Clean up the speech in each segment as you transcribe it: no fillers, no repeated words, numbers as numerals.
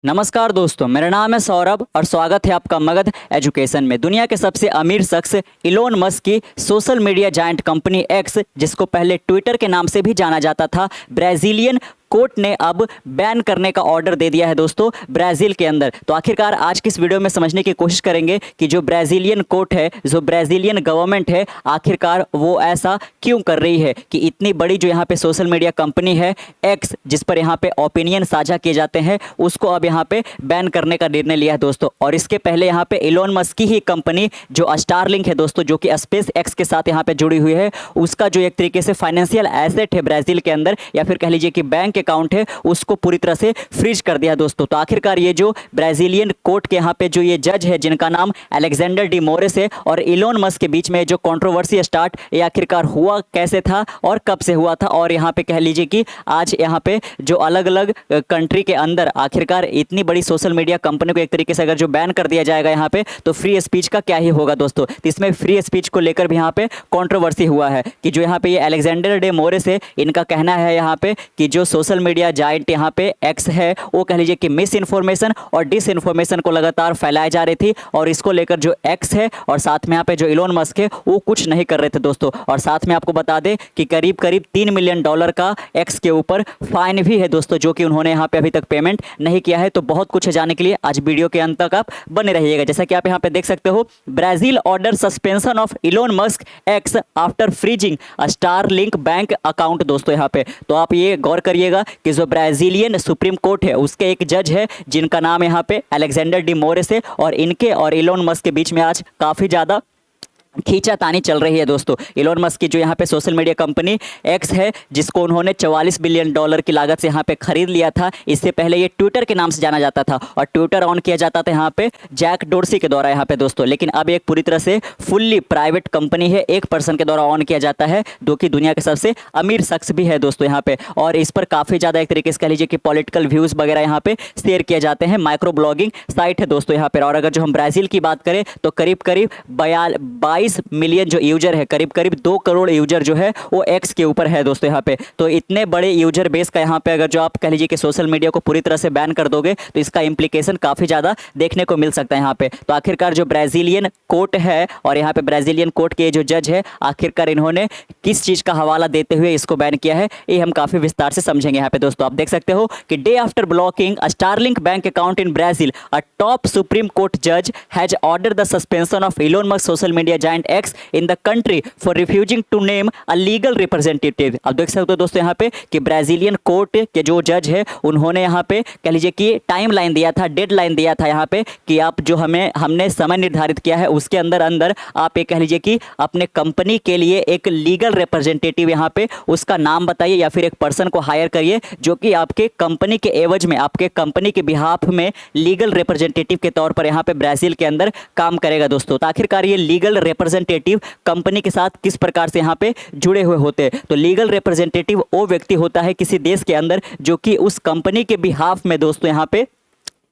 नमस्कार दोस्तों, मेरा नाम है सौरभ और स्वागत है आपका मगध एजुकेशन में। दुनिया के सबसे अमीर शख्स इलोन मस्क की social media giant company x, जिसको पहले ट्विटर के नाम से भी जाना जाता था, ब्राज़ीलियन कोर्ट ने अब बैन करने का ऑर्डर दे दिया है दोस्तों ब्राज़ील के अंदर। तो आखिरकार आज की इस वीडियो में समझने की कोशिश करेंगे कि जो ब्राज़ीलियन कोर्ट है, जो ब्राज़ीलियन गवर्नमेंट है, आखिरकार वो ऐसा क्यों कर रही है कि इतनी बड़ी जो यहाँ पे सोशल मीडिया कंपनी है एक्स, जिस पर यहाँ पे ओपिनियन साझा किए जाते हैं, उसको अब यहाँ पे बैन करने का निर्णय लिया है दोस्तों। और इसके पहले यहाँ पे इलोन मस्क की ही कंपनी जो स्टारलिंक है दोस्तों, जो कि स्पेस एक्स के साथ यहाँ पे जुड़ी हुई है, उसका जो एक तरीके से फाइनेंशियल एसेट है ब्राज़ील के अंदर, या फिर कह लीजिए कि बैंक अकाउंट है, उसको पूरी तरह से फ्रीज कर दिया दोस्तों। तो आखिरकार ये जो ब्राज़ीलियन कोर्ट के यहाँ पे जो ये जज है, जिनका नाम अलेक्जेंडर डी मोरेस है, और इलोन मस्क के बीच में जो कंट्रोवर्सी स्टार्ट, ये आखिरकार हुआ कैसे था और कब से हुआ था, और यहाँ पे कह लीजिए कि आज यहाँ पे जो अलग अलग कंट्री के अंदर आखिरकार इतनी बड़ी सोशल मीडिया कंपनी को एक तरीके से अगर जो बैन कर दिया जाएगा यहाँ पे, तो फ्री स्पीच का क्या ही होगा दोस्तों। तो इसमें फ्री स्पीच को लेकर भी यहाँ पे कंट्रोवर्सी हुआ है कि जो यहाँ पे ये अलेक्जेंडर डे मोरेस है, इनका कहना है यहाँ पे कि जो सोशल मीडिया जायंट यहाँ पे एक्स है, वो कह लीजिए कि मिस इन्फॉर्मेशन और डिस इन्फॉर्मेशन को लगातार फैलाई जा रही थी, और इसको लेकर जो एक्स है और साथ में यहाँ पे जो इलोन मस्क है, वो कुछ नहीं कर रहे थे दोस्तों। और साथ में आपको बता दें कि करीब करीब $3 मिलियन का एक्स के ऊपर फाइन भी है दोस्तों, जो कि उन्होंने यहाँ पे अभी तक पेमेंट नहीं किया है। तो बहुत कुछ है जानने के लिए, आज वीडियो के अंत तक आप बने रहिएगा। जैसा कि आप यहाँ पे देख सकते हो, Brazil order suspension of Elon Musk x after freezing Starlink bank account दोस्तों यहाँ पे। तो आप ये गौर करिएगा कि जो ब्राज़ीलियन सुप्रीम कोर्ट है, उसके एक जज है जिनका नाम यहाँ पे अलेक्जेंडर डी मोरेस है, और इनके और इलोन मस्क के बीच में आज काफ़ी ज़्यादा खींचातानी चल रही है दोस्तों। इलोन मस्क की जो यहाँ पे सोशल मीडिया कंपनी एक्स है, जिसको उन्होंने $44 बिलियन की लागत से यहाँ पे खरीद लिया था। इससे पहले ये ट्विटर के नाम से जाना जाता था, और ट्विटर ऑन किया जाता था यहाँ पे जैक डोर्सी के द्वारा यहाँ पे दोस्तों। लेकिन अब एक पूरी तरह से फुल्ली प्राइवेट कंपनी है, एक पर्सन के द्वारा ऑन किया जाता है, जो कि दुनिया के सबसे अमीर शख्स भी है दोस्तों यहाँ पे। और इस पर काफ़ी ज़्यादा एक तरीके से कह लीजिए कि पॉलिटिकल व्यूज़ वगैरह यहाँ पे शेयर किए जाते हैं। माइक्रो ब्लॉगिंग साइट है दोस्तों यहाँ पर। और अगर जो हम ब्राज़ील की बात करें, तो करीब करीब 22 मिलियन जो यूजर है, करीब करीब 2 करोड़ यूजर जो है वो एक्स के ऊपर है दोस्तों यहाँ पे। तो इतने बड़े यूजर बेस का यहाँ पे अगर जो आप कह लीजिए कि सोशल मीडिया को पूरी तरह से बैन कर दोगे, तो इसका इम्प्लीकेशन काफ़ी ज़्यादा देखने को मिल सकता है यहाँ पे। तो आखिरकार जो ब्राज़ीलियन कोर्ट है, और यहाँ पे ब्राज़ीलियन कोर्ट के जो जज है, आखिरकार इन्होंने किस चीज़ का हवाला देते हुए इसको बैन किया है, ये हम काफ़ी विस्तार से समझेंगे यहाँ पे दोस्तों। आप देख सकते हो कि day after blocking Starlink bank account in Brazil, a top supreme court जज has order the suspension of Elon Musk social media giant X in the country for refusing to name a legal representative. अब देख सकते हो दोस्तों यहाँ पे कि Brazilian court के जो जज है, उन्होंने यहाँ पे कह लीजिए कि टाइम लाइन दिया था, डेडलाइन दिया था यहाँ पे कि आप जो हमने समय निर्धारित किया है, उसके अंदर अंदर आप ये कह लीजिए कि अपने कंपनी के लिए एक लीगल रिप्रेजेंटेटिव यहाँ पे उसका नाम बताइए, या फिर एक पर्सन को हायर करिए जो कि आपके कंपनी के एवज में, आपके कंपनी के बिहाफ में लीगल रिप्रेजेंटेटिव के तौर पर यहाँ पे ब्राज़ील के अंदर काम करेगा दोस्तों। तो आखिरकार ये लीगल रिप्रेजेंटेटिव कंपनी के साथ किस प्रकार से यहाँ पे जुड़े हुए होते हैं। तो लीगल रिप्रेजेंटेटिव वो व्यक्ति होता है किसी देश के अंदर, जो कि उस कंपनी के बिहाफ में दोस्तों यहाँ पे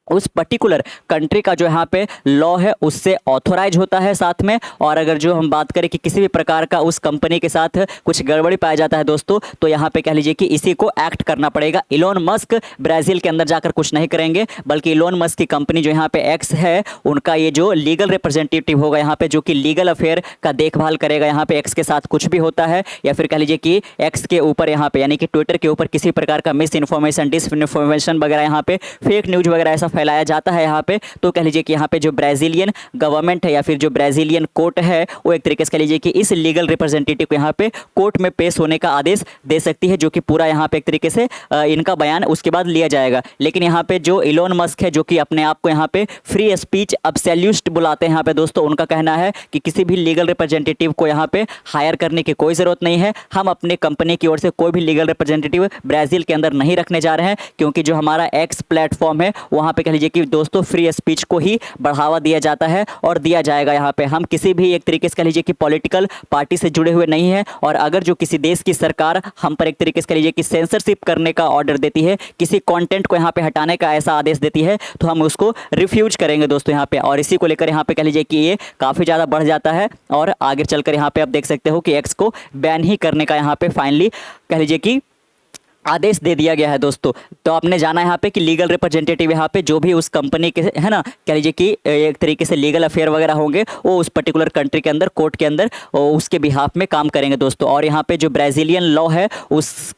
उस पर्टिकुलर कंट्री का जो यहाँ पे लॉ है, उससे ऑथोराइज होता है साथ में। और अगर जो हम बात करें कि किसी भी प्रकार का उस कंपनी के साथ कुछ गड़बड़ी पाया जाता है दोस्तों, तो यहाँ पे कह लीजिए कि इसी को एक्ट करना पड़ेगा। इलोन मस्क ब्राज़ील के अंदर जाकर कुछ नहीं करेंगे, बल्कि इलोन मस्क की कंपनी जो यहाँ पे एक्स है, उनका ये जो लीगल रिप्रेजेंटेटिव होगा यहाँ पे, जो कि लीगल अफेयर का देखभाल करेगा यहाँ पे। एक्स के साथ कुछ भी होता है, या फिर कह लीजिए कि एक्स के ऊपर यहाँ पे, यानी कि ट्विटर के ऊपर किसी प्रकार का मिस इन्फॉर्मेशन, डिस इन्फॉर्मेशन वगैरह यहाँ पे, फेक न्यूज वगैरह ऐसा फैलाया जाता है यहाँ पे, तो कह लीजिए कि यहाँ पे जो ब्राज़ीलियन गवर्नमेंट है, या फिर जो ब्राज़ीलियन कोर्ट है, वो एक तरीके से कह लीजिए कि इस लीगल रिप्रेजेंटेटिव को यहाँ पे कोर्ट में पेश होने का आदेश दे सकती है, जो कि पूरा यहाँ पे एक तरीके से इनका बयान उसके बाद लिया जाएगा। लेकिन यहाँ पे जो इलोन मस्क है, जो कि अपने आप को यहाँ पे फ्री स्पीच अब्सोल्यूट बुलाते हैं यहाँ पे दोस्तों, उनका कहना है कि किसी भी लीगल रिप्रेजेंटेटिव को यहाँ पे हायर करने की कोई ज़रूरत नहीं है। हम अपने कंपनी की ओर से कोई भी लीगल रिप्रेजेंटेटिव ब्राज़ील के अंदर नहीं रखने जा रहे हैं, क्योंकि जो हमारा एक्स प्लेटफॉर्म है, वहाँ पे कह लीजिए कि दोस्तों फ्री स्पीच को ही बढ़ावा दिया जाता है और दिया जाएगा यहाँ पे। हम किसी भी एक तरीके से कह लीजिए कि पॉलिटिकल पार्टी से जुड़े हुए नहीं हैं, और अगर जो किसी देश की सरकार हम पर एक तरीके से कह लीजिए कि सेंसरशिप करने का ऑर्डर देती है, किसी कंटेंट को यहाँ पे हटाने का ऐसा आदेश देती है, तो हम उसको रिफ्यूज करेंगे दोस्तों यहाँ पे। और इसी को लेकर यहाँ पे कह लीजिए कि ये काफ़ी ज़्यादा बढ़ जाता है, और आगे चलकर यहाँ पे आप देख सकते हो कि एक्स को बैन ही करने का यहाँ पे फाइनली कह लीजिए कि आदेश दे दिया गया है दोस्तों। तो आपने जाना यहाँ पे कि लीगल रिप्रेजेंटेटिव यहाँ पे जो भी उस कंपनी के है ना, कह लीजिए कि एक तरीके से लीगल अफेयर वगैरह होंगे वो उस पर्टिकुलर कंट्री के अंदर कोर्ट के अंदर उसके बिहाफ में काम करेंगे दोस्तों। और यहाँ पे जो ब्राज़ीलियन लॉ है उस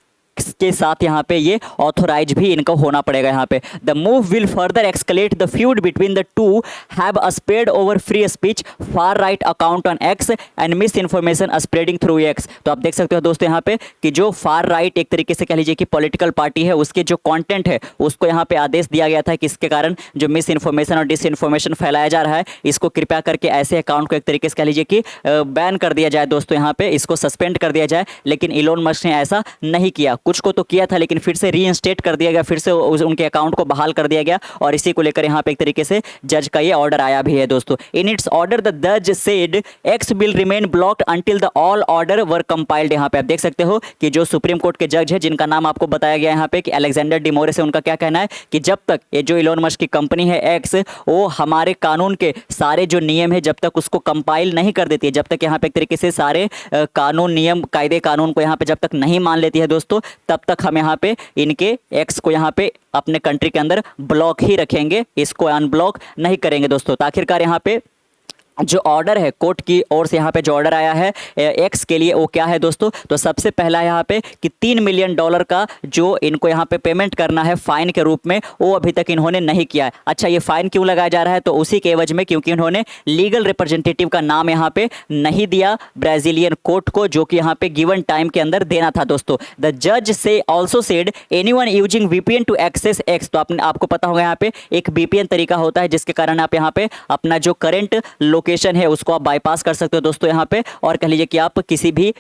के साथ यहाँ पे ये ऑथोराइज भी इनको होना पड़ेगा यहाँ पे। The move will further escalate the feud between the two have spread over free speech, far right account on X and misinformation spreading through X. तो आप देख सकते हो दोस्तों यहाँ पे कि जो फार राइट एक तरीके से कह लीजिए कि पॉलिटिकल पार्टी है उसके जो कंटेंट है उसको यहाँ पे आदेश दिया गया था कि इसके कारण जो मिस इन्फॉर्मेशन और डिस इन्फॉर्मेशन फैलाया जा रहा है इसको कृपया करके ऐसे अकाउंट को एक तरीके से कह लीजिए कि बैन कर दिया जाए दोस्तों, यहाँ पे इसको सस्पेंड कर दिया जाए। लेकिन इलोन मस्क ने ऐसा नहीं किया। कुछ को तो किया था लेकिन फिर से रीइंस्टेट कर दिया गया, फिर से उनके अकाउंट को बहाल कर दिया गया और इसी को लेकर यहाँ पे एक तरीके से जज का ये ऑर्डर आया भी है दोस्तों। इन इट्स ऑर्डर द जज said x will remain blocked until the all order were compiled. यहाँ पे आप देख सकते हो कि जो सुप्रीम कोर्ट के जज है जिनका नाम आपको बताया गया यहाँ पे कि अलेक्जेंडर डी मोरेस है, उनका क्या कहना है कि जब तक ये जो इलोन मस्क की कंपनी है एक्स वो हमारे कानून के सारे जो नियम है जब तक उसको कंपाइल नहीं कर देती है, जब तक यहाँ पे एक तरीके से सारे कानून नियम कायदे कानून को यहाँ पे जब तक नहीं मान लेती है दोस्तों, तब तक हम यहाँ पे इनके एक्स को यहाँ पे अपने कंट्री के अंदर ब्लॉक ही रखेंगे, इसको अनब्लॉक नहीं करेंगे दोस्तों। तो आखिरकार यहाँ पे जो ऑर्डर है कोर्ट की ओर से यहाँ पे जो ऑर्डर आया है एक्स के लिए वो क्या है दोस्तों। तो सबसे पहला यहाँ पे कि $3 मिलियन का जो इनको यहाँ पे पेमेंट करना है फाइन के रूप में वो अभी तक इन्होंने नहीं किया है। अच्छा, ये फाइन क्यों लगाया जा रहा है? तो उसी के एवज में क्योंकि इन्होंने लीगल रिप्रेजेंटेटिव का नाम यहाँ पे नहीं दिया ब्राज़ीलियन कोर्ट को, जो कि यहाँ पे गिवन टाइम के अंदर देना था दोस्तों। द जज से also said anyone using VPN to access X. तो आपको पता होगा यहाँ पे एक वीपीएन तरीका होता है जिसके कारण आप यहाँ पे अपना जो करंट लोकेशन है उसको आप बाईपास कर सकते हो दोस्तों यहाँ पे, और कह लीजिए कि आप किसी भी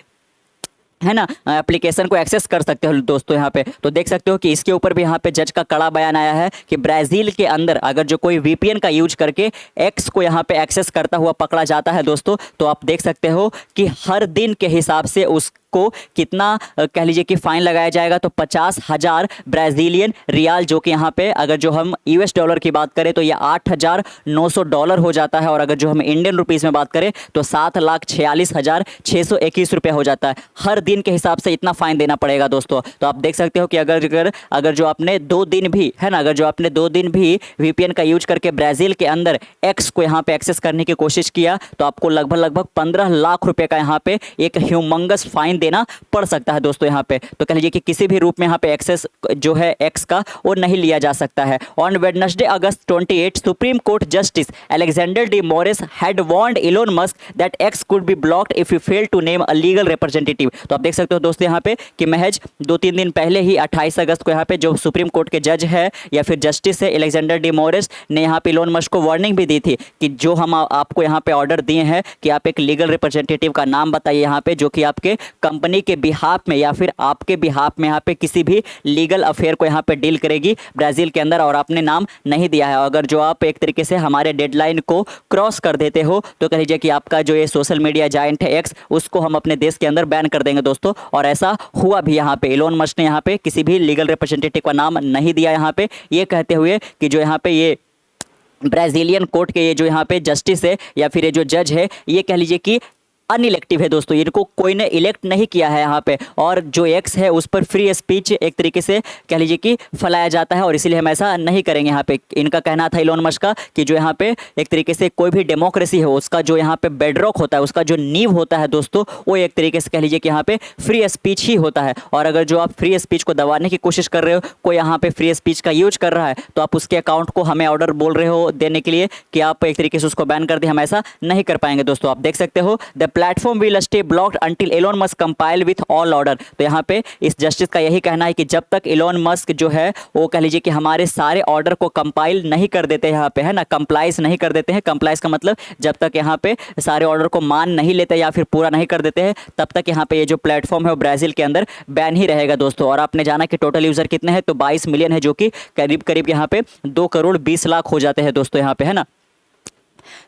है ना एप्लीकेशन को एक्सेस कर सकते हो दोस्तों यहाँ पे। तो देख सकते हो कि इसके ऊपर भी यहाँ पे जज का कड़ा बयान आया है कि ब्राज़ील के अंदर अगर जो कोई वीपीएन का यूज करके एक्स को यहाँ पे एक्सेस करता हुआ पकड़ा जाता है दोस्तों, तो आप देख सकते हो कि हर दिन के हिसाब से उसको कितना कह लीजिए कि फाइन लगाया जाएगा। तो 50,000 ब्राज़ीलियन रियाल, जो कि यहाँ पे अगर जो हम यूएस डॉलर की बात करें तो ये $8,900 हो जाता है, और अगर जो हम इंडियन रुपीज़ में बात करें तो 7,46,621 रुपये हो जाता है। हर दिन के हिसाब से इतना फाइन देना पड़ेगा दोस्तों। तो आप देख सकते हो कि अगर जो आपने 2 दिन भी है ना, अगर जो आपने 2 दिन भी वीपीएन का यूज करके ब्राज़ील के अंदर एक्स को यहाँ पे एक्सेस करने की कोशिश किया तो आपको लगभग 15 लाख रुपए का यहाँ पे एक ह्यूमंगस फाइन देना पड़ सकता है दोस्तों यहाँ पे। तो कह लीजिए कि किसी भी रूप में यहाँ पे एक्सेस जो है एक्स का वो नहीं लिया जा सकता है। On Wednesday August 28 Supreme Court Justice Alexander de Moraes had warned Elon Musk that X could be blocked if you fail to name a legal representative. तो आप देख सकते हो दोस्तों यहाँ पे कि महज 2-3 दिन पहले ही 28 अगस्त को यहाँ पे जो सुप्रीम कोर्ट के जज है या फिर जस्टिस है अलेक्जेंडर डी मोरेस ने यहाँ पे इलोन मस्क को वार्निंग भी दी थी कि जो हम आपको यहाँ पे ऑर्डर दिए हैं कि आप एक लीगल रिप्रेजेंटेटिव का नाम बताइए यहाँ पे जो कि आपके कंपनी के बिहाफ में या फिर आपके बिहाफ में यहाँ पे किसी भी लीगल अफेयर को यहाँ पे डील करेगी ब्राज़ील के अंदर, और आपने नाम नहीं दिया है। अगर जो आप एक तरीके से हमारे डेडलाइन को क्रॉस कर देते हो तो कह लीजिए कि आपका जो ये सोशल मीडिया जायंट है एक्स उसको हम अपने देश के अंदर बैन कर देंगे दोस्तों। और ऐसा हुआ भी यहाँ पे। इलोन मस्क ने यहाँ पे किसी भी लीगल रिप्रेजेंटेटिव का नाम नहीं दिया यहाँ पे, ये कहते हुए कि जो यहाँ पे ये ब्राज़ीलियन कोर्ट के ये जो यहाँ पे जस्टिस है या फिर ये जो जज है ये कह लीजिए कि अनइलेक्टिव है दोस्तों, इनको कोई ने इलेक्ट नहीं किया है यहाँ पे। और जो एक्स है उस पर फ्री स्पीच एक तरीके से कह लीजिए कि फैलाया जाता है और इसीलिए हम ऐसा नहीं करेंगे यहाँ पे। इनका कहना था इलोन मस्क का कि जो यहाँ पे एक तरीके से कोई भी डेमोक्रेसी है उसका जो यहाँ पे बेडरॉक होता है, उसका जो नींव होता है दोस्तों, वो एक तरीके से कह लीजिए कि यहाँ पे फ्री स्पीच ही होता है। और अगर जो आप फ्री स्पीच को दबाने की कोशिश कर रहे हो, कोई यहाँ पे फ्री स्पीच का यूज कर रहा है तो आप उसके अकाउंट को हमें ऑर्डर बोल रहे हो देने के लिए कि आप एक तरीके से उसको बैन कर दें, हम ऐसा नहीं कर पाएंगे दोस्तों। आप देख सकते हो the platform will stay blocked until Elon Musk compile with all order. तो यहाँ पे इस जस्टिस का यही कहना है कि जब तक एलोन मस्क जो है वो कह लीजिए कि हमारे सारे ऑर्डर को कंपाइल नहीं कर देते यहाँ पे, है ना, कंप्लाइज नहीं कर देते हैं। कंप्लाइज का मतलब जब तक यहाँ पे सारे ऑर्डर को मान नहीं लेते या फिर पूरा नहीं कर देते हैं तब तक यहाँ पे ये जो प्लेटफॉर्म है वो ब्राज़ील के अंदर बैन ही रहेगा दोस्तों। और आपने जाना कि टोटल यूजर कितने हैं, तो 22 मिलियन है, जो कि करीब करीब यहाँ पे 2 करोड़ 20 लाख हो जाते हैं दोस्तों यहाँ पे, है ना,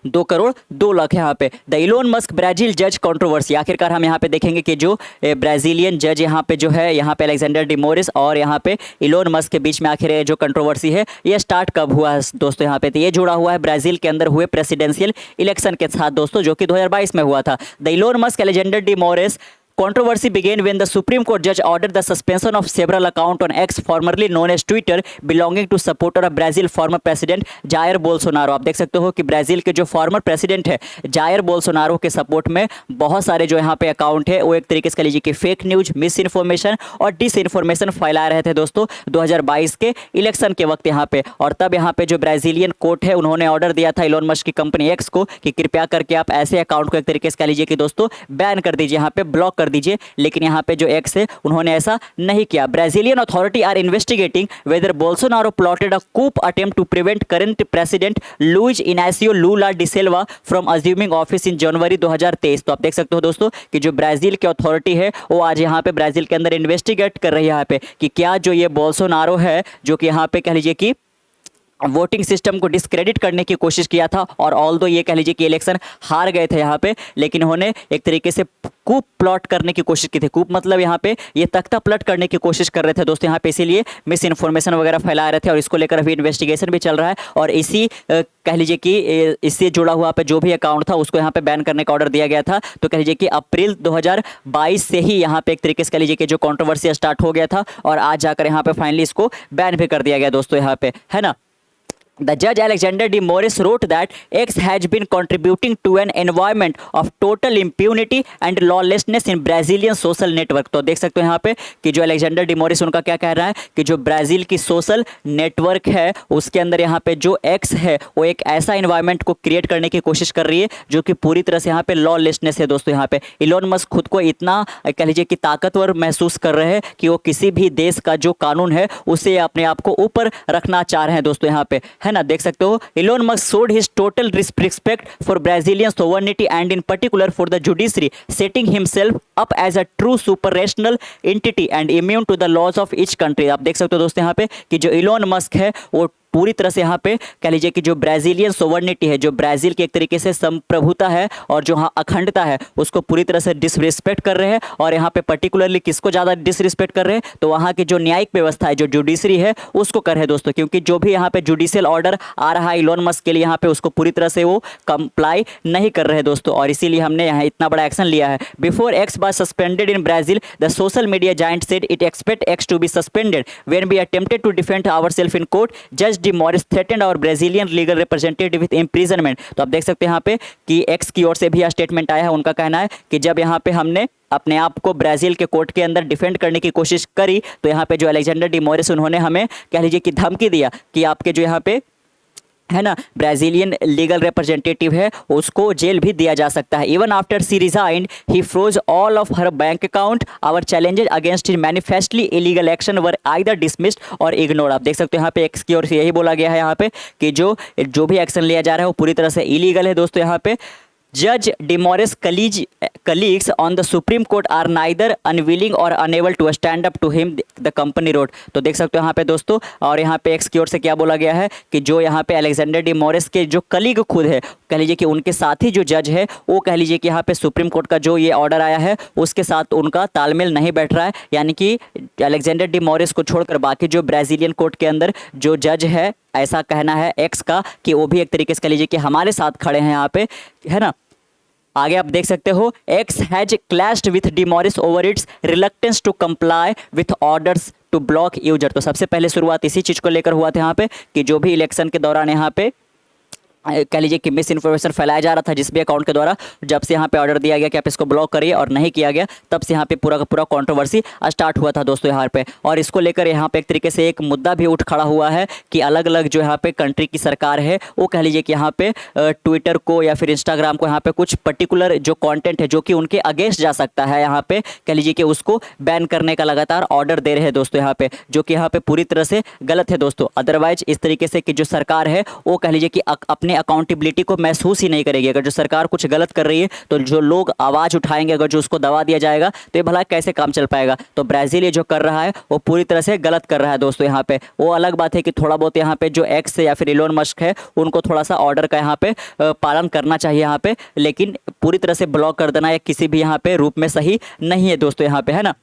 2 करोड़ 2 लाख यहाँ पे। द इलोन मस्क ब्राज़ील जज कंट्रोवर्सी। आखिरकार हम यहाँ पे देखेंगे कि जो ब्राज़ीलियन जज यहाँ पे जो है यहाँ पे अलेक्जेंडर डी मोरेस और यहाँ पे इलोन मस्क के बीच में आखिर जो कंट्रोवर्सी है ये स्टार्ट कब हुआ है दोस्तों यहाँ पे। तो ये जुड़ा हुआ है ब्राज़ील के अंदर हुए प्रेसिडेंशियल इलेक्शन के साथ दोस्तों, जो कि 2022 में हुआ था। The Elon Musk Alexander de मोरेस controversy began when the Supreme Court judge ordered the suspension of several accounts on X, formerly known as Twitter, belonging to supporter of Brazil former president Jair Bolsonaro. आप देख सकते हो कि Brazil के जो former president है Jair Bolsonaro के support में बहुत सारे जो यहाँ पे अकाउंट है वो एक तरीके से कह लीजिए कि फेक न्यूज, मिस इन्फॉर्मेशन और डिस इन्फॉर्मेशन फैला रहे थे दोस्तों 2022 के इलेक्शन के वक्त यहाँ पे। और तब यहाँ पे जो ब्राजीलियन कोर्ट है उन्होंने ऑर्डर दिया था इलोन मस्क की कंपनी एक्स को कि कृपया करके आप ऐसे अकाउंट को एक तरीके से कह लीजिए कि दोस्तों बैन कर दीजिए, यहाँ पे ब्लॉक कर दीजिए। लेकिन यहाँ पे जो एक्स है उन्होंने ऐसा नहीं किया। Brazilian authority are investigating whether Bolsonaro plotted a coup attempt to prevent current president Luiz Inacio Lula da Silva from assuming office in January 2023। तो आप देख सकते हो दोस्तों कि जो ब्राजील की अथॉरिटी है वो आज यहाँ पे ब्राजील के अंदर इन्वेस्टिगेट कर रही है यहाँ पे कि क्या जो ये बोल्सोनारो है जो कि यहाँ पे कह लीजिए कि वोटिंग सिस्टम को डिस्क्रेडिट करने की कोशिश किया था और ऑल्दो ये कह लीजिए कि इलेक्शन हार गए थे यहाँ पे, लेकिन उन्होंने एक तरीके से कूप प्लॉट करने की कोशिश की थी। कूप मतलब यहाँ पे ये तख्ता पलट करने की कोशिश कर रहे थे दोस्तों यहाँ पे, इसीलिए मिस इन्फॉर्मेशन वगैरह फैला रहे थे और इसको लेकर अभी इन्वेस्टिगेशन भी चल रहा है। और इसी कह लीजिए कि इससे जुड़ा हुआ पे जो भी अकाउंट था उसको यहाँ पे बैन करने का ऑर्डर दिया गया था। तो कह लीजिए कि अप्रैल 2022 से ही यहाँ पे एक तरीके से कह लीजिए कि जो कंट्रोवर्सी स्टार्ट हो गया था और आज जाकर यहाँ पे फाइनली इसको बैन भी कर दिया गया दोस्तों यहाँ पे, है ना। The judge Alexander de Moraes wrote that X has been contributing to an environment of total impunity and lawlessness in Brazilian social network। तो देख सकते हो यहाँ पे कि जो अलेक्जेंडर डी मोरिस उनका क्या कह रहा है कि जो ब्राज़ील की सोशल नेटवर्क है उसके अंदर यहाँ पे जो X है वो एक ऐसा इन्वायरमेंट को क्रिएट करने की कोशिश कर रही है जो कि पूरी तरह से यहाँ पे लॉलेसनेस है दोस्तों। यहाँ पे इलोन मस्क खुद को इतना कह लीजिए कि ताकतवर महसूस कर रहे हैं कि वो किसी भी देश का जो कानून है उसे अपने आप को ऊपर रखना चाह रहे हैं दोस्तों यहाँ पे, है ना। देख सकते हो Elon Musk showed his total respect for Brazilian sovereignty and in particular for the judiciary, setting himself up as a true supranational entity and immune to the laws of each country। आप देख सकते हो दोस्तों यहाँ पे कि जो Elon Musk है वो पूरी तरह से यहाँ पे कह लीजिए कि जो ब्राज़ीलियन सोवर्निटी है, जो ब्राज़ील की एक तरीके से संप्रभुता है और जो हाँ अखंडता है उसको पूरी तरह से डिसरिस्पेक्ट कर रहे हैं। और यहाँ पे पर्टिकुलरली किसको ज़्यादा डिसरिस्पेक्ट कर रहे हैं तो वहाँ की जो न्यायिक व्यवस्था है, जो जुडिशरी है उसको कर रहे हैं दोस्तों। क्योंकि जो भी यहाँ पे जुडिशियल ऑर्डर आ रहा है इलोन मस्क के लिए यहाँ पे उसको पूरी तरह से वो कंप्लाई नहीं कर रहे हैं दोस्तों, और इसीलिए हमने यहाँ इतना बड़ा एक्शन लिया है। Before X was suspended in Brazil the social media giant said it expect X to be suspended when we attempted to defend ourselves in court जज de Moraes threatened our Brazilian legal representative with imprisonment. तो आप देख सकते हैं यहाँ पे कि x की ओर से भी स्टेटमेंट आया है। उनका कहना है कि जब यहाँ पे हमने अपने आप को ब्राज़ील के कोर्ट के अंदर डिफेंड करने की कोशिश करी तो यहाँ पे जो अलेक्जेंडर डी मोरिस उन्होंने हमें कह लीजिए कि धमकी दिया कि आपके जो यहाँ पे है ना ब्राज़ीलियन लीगल रिप्रेजेंटेटिव है उसको जेल भी दिया जा सकता है। Even after she resigned he froze all of her bank account, our challenges against his manifestly illegal action were either dismissed or ignored. आप देख सकते हो यहाँ पे एक्स की ओर से यही बोला गया है यहाँ पे कि जो भी एक्शन लिया जा रहा है वो पूरी तरह से इलीगल है दोस्तों। यहाँ पे Judge DeMoris' colleagues on the Supreme Court are neither unwilling or unable to stand up to him, the company wrote। तो देख सकते हो यहाँ पे दोस्तों, और यहाँ पे एक्स की ओर से क्या बोला गया है कि जो यहाँ पे अलेक्जेंडर डी मोरिस के जो कलीग खुद है, कह लीजिए कि उनके साथ ही जो जज है वो कह लीजिए कि यहाँ पे सुप्रीम कोर्ट का जो ये ऑर्डर आया है उसके साथ उनका तालमेल नहीं बैठ रहा है। यानी कि अलेक्जेंडर डी मोरिस को छोड़कर बाकी जो ब्राज़ीलियन कोर्ट के अंदर जो जज है, ऐसा कहना है एक्स का कि वो भी एक तरीके से कह लीजिए कि हमारे साथ खड़े हैं यहाँ पे, है ना। आगे आप देख सकते हो X has clashed with de Moraes over its reluctance to comply with orders to block user. तो सबसे पहले शुरुआत इसी चीज़ को लेकर हुआ था यहाँ पे कि जो भी इलेक्शन के दौरान यहाँ पे कह लीजिए कि मिस इन्फॉर्मेशन फैलाया जा रहा था जिस भी अकाउंट के द्वारा, जब से यहाँ पे ऑर्डर दिया गया कि आप इसको ब्लॉक करिए और नहीं किया गया, तब से यहाँ पे पूरा का पूरा कंट्रोवर्सी स्टार्ट हुआ था दोस्तों यहाँ पे। और इसको लेकर यहाँ पे एक तरीके से एक मुद्दा भी उठ खड़ा हुआ है कि अलग अलग जो यहाँ पे कंट्री की सरकार है वो कह लीजिए कि यहाँ पे ट्विटर को या फिर इंस्टाग्राम को यहाँ पे कुछ पर्टिकुलर जो कॉन्टेंट है जो कि उनके अगेंस्ट जा सकता है, यहाँ पे कह लीजिए कि उसको बैन करने का लगातार ऑर्डर दे रहे हैं दोस्तों यहाँ पे, जो कि यहाँ पे पूरी तरह से गलत है दोस्तों। अदरवाइज इस तरीके से कि जो सरकार है वो कह लीजिए कि अपने अकाउंटेबिलिटी को महसूस ही नहीं करेगी। अगर जो सरकार कुछ गलत कर रही है तो जो लोग आवाज़ उठाएंगे, अगर जो उसको दबा दिया जाएगा तो ये भला कैसे काम चल पाएगा। तो ब्राज़ील ये जो कर रहा है वो पूरी तरह से गलत कर रहा है दोस्तों यहाँ पे। वो अलग बात है कि थोड़ा बहुत यहाँ पे जो एक्स या फिर इलोन मस्क है उनको थोड़ा सा ऑर्डर का यहाँ पे पालन करना चाहिए यहाँ पे, लेकिन पूरी तरह से ब्लॉक कर देना या किसी भी यहाँ पे रूप में सही नहीं है दोस्तों यहाँ पे, है ना।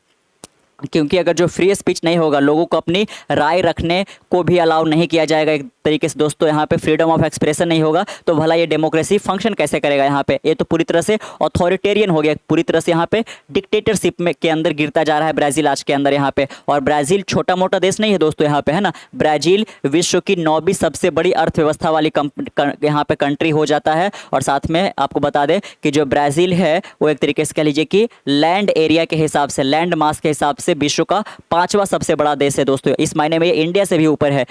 क्योंकि अगर जो फ्री स्पीच नहीं होगा, लोगों को अपनी राय रखने को भी अलाउ नहीं किया जाएगा एक तरीके से दोस्तों, यहाँ पे फ्रीडम ऑफ एक्सप्रेशन नहीं होगा, तो भला ये डेमोक्रेसी फंक्शन कैसे करेगा यहाँ पे। ये तो पूरी तरह से अथॉरिटेरियन हो गया, पूरी तरह से यहाँ पे डिक्टेटरशिप में के अंदर गिरता जा रहा है ब्राज़ील आज के अंदर यहाँ पे। और ब्राज़ील छोटा मोटा देश नहीं है दोस्तों यहाँ पे, है ना। ब्राज़ील विश्व की 9वीं सबसे बड़ी अर्थव्यवस्था वाली यहाँ पे कंट्री हो जाता है। और साथ में आपको बता दें कि जो ब्राज़ील है वो एक तरीके से कह लीजिए कि लैंड एरिया के हिसाब से, लैंड मास के हिसाब से विश्व का 5वां सबसे बड़ा देश है दोस्तों। इस मायने में ये इंडिया से भी ऊपर है।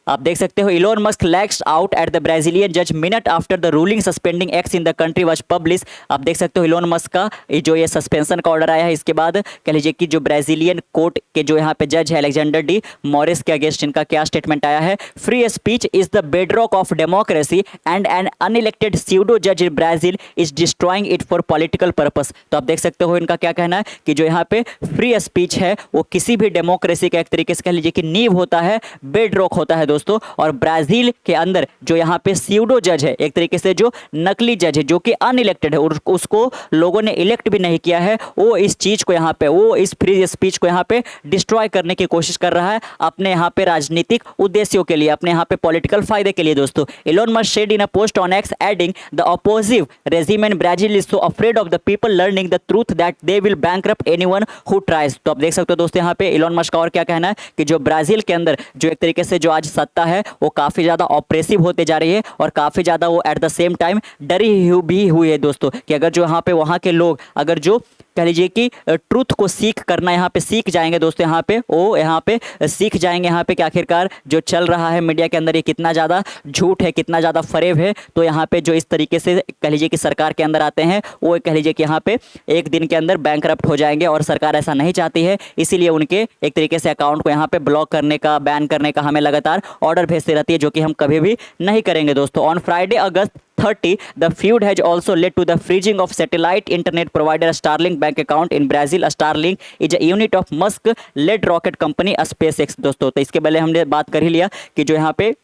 आप देख सकते हो Elon Musk lashes out at the Brazilian जज minute after the ruling suspending X in the country was publish. आप देख सकते हो इलोन मस्क का जो ये सस्पेंशन का ऑर्डर आया है, इसके बाद कह लीजिए कि जो ब्राजीलियन कोर्ट के जो यहाँ पे जज है अलेक्जेंडर डी मॉरिस के अगेंस्ट इनका क्या स्टेटमेंट आया है। Free speech is the bedrock of democracy and an unelected pseudo जज in Brazil is destroying it for political purpose. तो आप देख सकते हो इनका क्या कहना है कि जो यहाँ पे फ्री स्पीच है वो किसी भी डेमोक्रेसी का एक तरीके से कह लीजिए कि नींव होता है, बेडरॉक होता है दोस्तों। और ब्राजील के अंदर जो यहाँ पे स्यूडो जज है, एक तरीके से जो नकली जज है जो कि अनइलेक्टेड है और उसको लोगों ने इलेक्ट भी नहीं किया है, वो इस चीज को यहाँ पे, वो इस फ्री स्पीच को यहाँ पे डिस्ट्रॉय करने की कोशिश कर रहा है अपने यहाँ पे राजनीतिक उद्देश्यों के लिए, अपने यहाँ पे पॉलिटिकल फायदे के लिए दोस्तों। Elon Musk shared in a post on X adding the oppressive regime in Brazil is so afraid of the people learning the truth that they will bankrupt anyone who tries. तो आप देख सकते हो दोस्तों यहाँ पे इलोन मस्क का और क्या कहना है कि जो ब्राजील के अंदर जो एक तरीके से जो आज सत्ता है वो काफी ज्यादा ऑप्रेसिव होते जा रही है और काफी ज्यादा वो एट द सेम टाइम डरी भी हुई है दोस्तों, कि अगर जो यहाँ पे वहाँ के लोग अगर जो कह लीजिए कि ट्रूथ को सीख करना यहाँ पे सीख जाएंगे दोस्तों, यहाँ पे वो यहाँ पे सीख जाएंगे यहाँ पे कि आखिरकार जो चल रहा है मीडिया के अंदर ये कितना ज़्यादा झूठ है, कितना ज़्यादा फरेब है। तो यहाँ पे जो इस तरीके से कह लीजिए कि सरकार के अंदर आते हैं वो कह लीजिए कि यहाँ पे एक दिन के अंदर बैंकरप्ट हो जाएंगे और सरकार ऐसा नहीं चाहती है, इसीलिए उनके एक तरीके से अकाउंट को यहाँ पे ब्लॉक करने का, बैन करने का हमें लगातार ऑर्डर भेजती रहती है, जो कि हम कभी भी नहीं करेंगे दोस्तों। On Friday August 30, the feud has also led to the freezing of satellite internet provider Starlink bank account in Brazil. Starlink is a unit of Musk-led rocket company SpaceX दोस्तों। तो इसके पहले हमने बात कर ही लिया कि जो यहाँ पे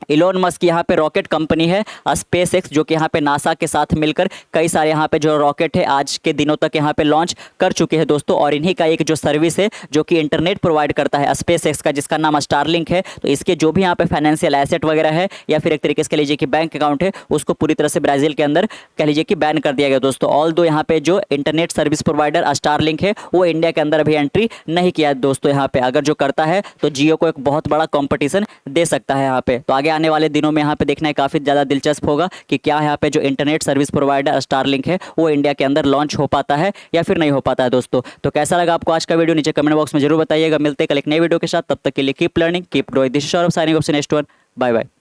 इलोन मस्क यहाँ पे रॉकेट कंपनी है स्पेस एक्स, जो कि यहाँ पे नासा के साथ मिलकर कई सारे यहाँ पे जो रॉकेट है आज के दिनों तक यहाँ पे लॉन्च कर चुके हैं दोस्तों। और इन्हीं का एक जो सर्विस है जो कि इंटरनेट प्रोवाइड करता है स्पेस एक्स का, जिसका नाम स्टारलिंक है। तो इसके जो भी यहाँ पे फाइनेंशियल एसेट वगैरह है या फिर एक तरीके से कह लीजिए कि बैंक अकाउंट है, उसको पूरी तरह से ब्राजील के अंदर कह लीजिए कि बैन कर दिया गया दोस्तों। ऑल दो यहाँ पे जो इंटरनेट सर्विस प्रोवाइडर स्टारलिंक है वो इंडिया के अंदर अभी एंट्री नहीं किया दोस्तों। यहाँ पे अगर जो करता है तो जियो को एक बहुत बड़ा कॉम्पिटिशन दे सकता है यहाँ पे। तो आगे आने वाले दिनों में यहाँ पे देखना है काफी ज्यादा दिलचस्प होगा कि क्या यहाँ पे जो इंटरनेट सर्विस प्रोवाइडर स्टारलिंक है वो इंडिया के अंदर लॉन्च हो पाता है या फिर नहीं हो पाता है दोस्तों। तो कैसा लगा आपको आज का वीडियो नीचे कमेंट बॉक्स में जरूर बताइएगा। मिलते हैं कल एक नए वीडियो के साथ, तब तक के लिए keep learning keep growing. This is Saurabh signing off से नेक्स्ट वन। Bye bye.